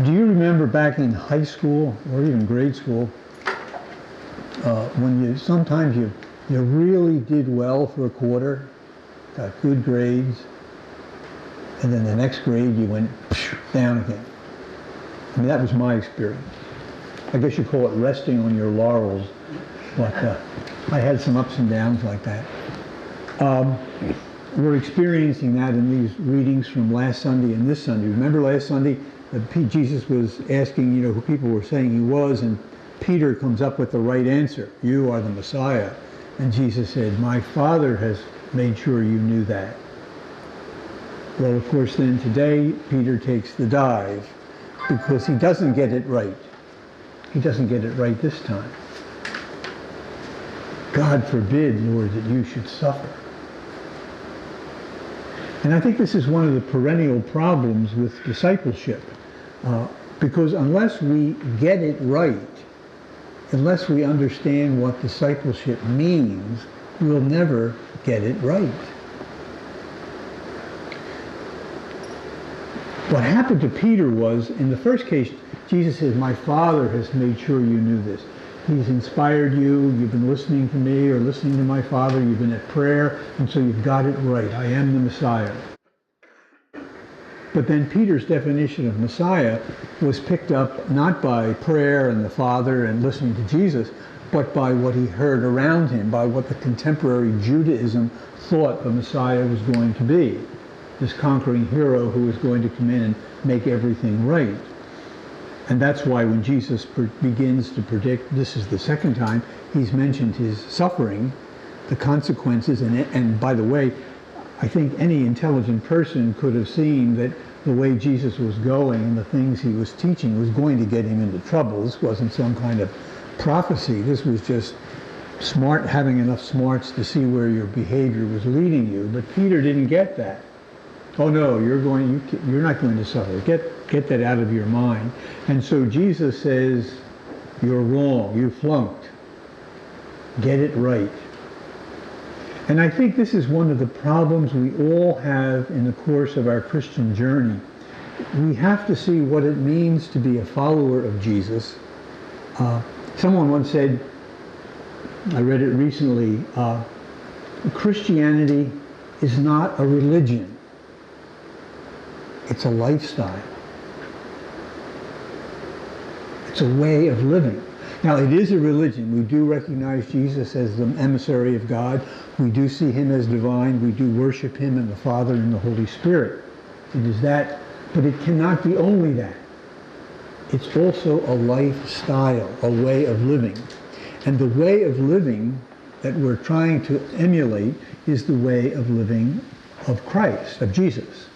Do you remember back in high school or even grade school when sometimes you really did well for a quarter, got good grades, and then the next grade you went down again? I mean, that was my experience. I guess you call it resting on your laurels, but I had some ups and downs like that. We're experiencing that in these readings from last Sunday and this Sunday. Remember last Sunday, Jesus was asking, who people were saying he was, and Peter comes up with the right answer. You are the Messiah. And Jesus said, my Father has made sure you knew that. Well, of course, then today, Peter takes the dive because he doesn't get it right. He doesn't get it right this time. God forbid, Lord, that you should suffer. And I think this is one of the perennial problems with discipleship. Because unless we get it right, unless we understand what discipleship means, we'll never get it right. What happened to Peter was, in the first case, Jesus says, my Father has made sure you knew this. He's inspired you, you've been listening to me or listening to my Father, you've been at prayer, and so you've got it right. I am the Messiah. But then Peter's definition of Messiah was picked up not by prayer and the Father and listening to Jesus, but by what he heard around him, by what the contemporary Judaism thought the Messiah was going to be. This conquering hero who was going to come in and make everything right. And that's why when Jesus begins to predict, this is the second time, he's mentioned his suffering, the consequences, and by the way, I think any intelligent person could have seen that the way Jesus was going and the things he was teaching was going to get him into trouble. This wasn't some kind of prophecy. This was just having enough smarts to see where your behavior was leading you. But Peter didn't get that. Oh no, you're not going to suffer. Get that out of your mind. And so Jesus says, you're wrong. You flunked. Get it right. And I think this is one of the problems we all have in the course of our Christian journey. We have to see what it means to be a follower of Jesus. Someone once said, I read it recently, Christianity is not a religion. It's a lifestyle. It's a way of living. Now, it is a religion. We do recognize Jesus as the emissary of God. We do see him as divine. We do worship him and the Father and the Holy Spirit. It is that, but it cannot be only that. It's also a lifestyle, a way of living. And the way of living that we're trying to emulate is the way of living of Christ, of Jesus,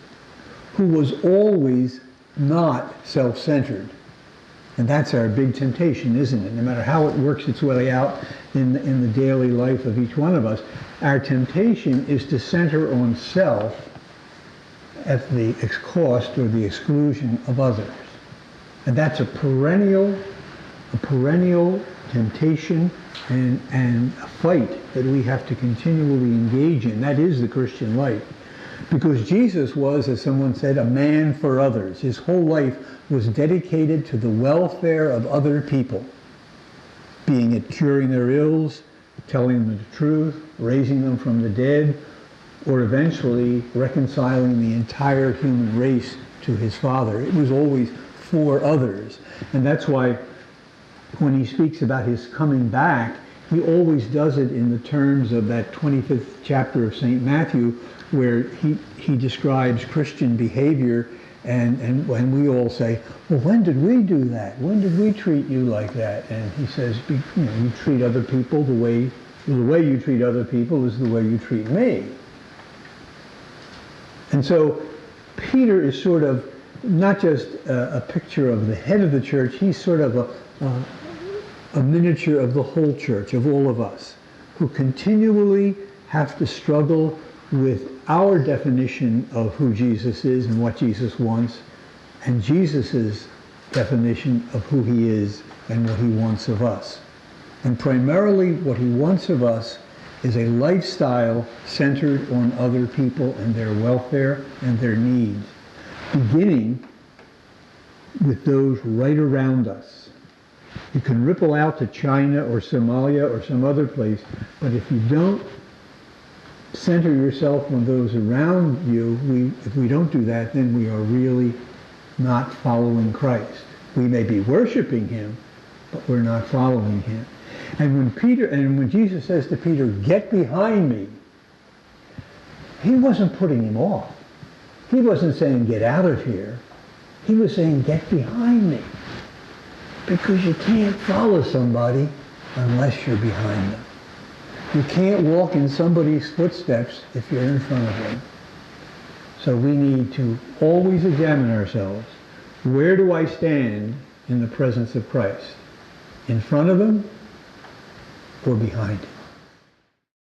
who was always not self-centered. And that's our big temptation, isn't it? No matter how it works its way out in the daily life of each one of us, our temptation is to center on self at the cost or the exclusion of others. And that's a perennial temptation and a fight that we have to continually engage in. That is the Christian life. Because Jesus was, as someone said, a man for others. His whole life was dedicated to the welfare of other people, being it curing their ills, telling them the truth, raising them from the dead, or eventually reconciling the entire human race to his Father. It was always for others. And that's why when he speaks about his coming back, he always does it in the terms of that 25th chapter of St. Matthew, where he describes Christian behavior, and when we all say, well, when did we do that? When did we treat you like that? And he says, you treat other people the way you treat other people is the way you treat me. And so Peter is sort of not just a picture of the head of the church, he's sort of a miniature of the whole church, of all of us, who continually have to struggle with our definition of who Jesus is and what Jesus wants, and Jesus's definition of who he is and what he wants of us. And primarily what he wants of us is a lifestyle centered on other people and their welfare and their needs, beginning with those right around us. You can ripple out to China or Somalia or some other place, but if you don't center yourself on those around you, if we don't do that, then we are really not following Christ. We may be worshiping him, but we're not following him. And when Jesus says to Peter, "Get behind me," he wasn't putting him off. He wasn't saying, "Get out of here." He was saying, "Get behind me." Because you can't follow somebody unless you're behind them. You can't walk in somebody's footsteps if you're in front of them. So we need to always examine ourselves. Where do I stand in the presence of Christ? In front of him or behind him?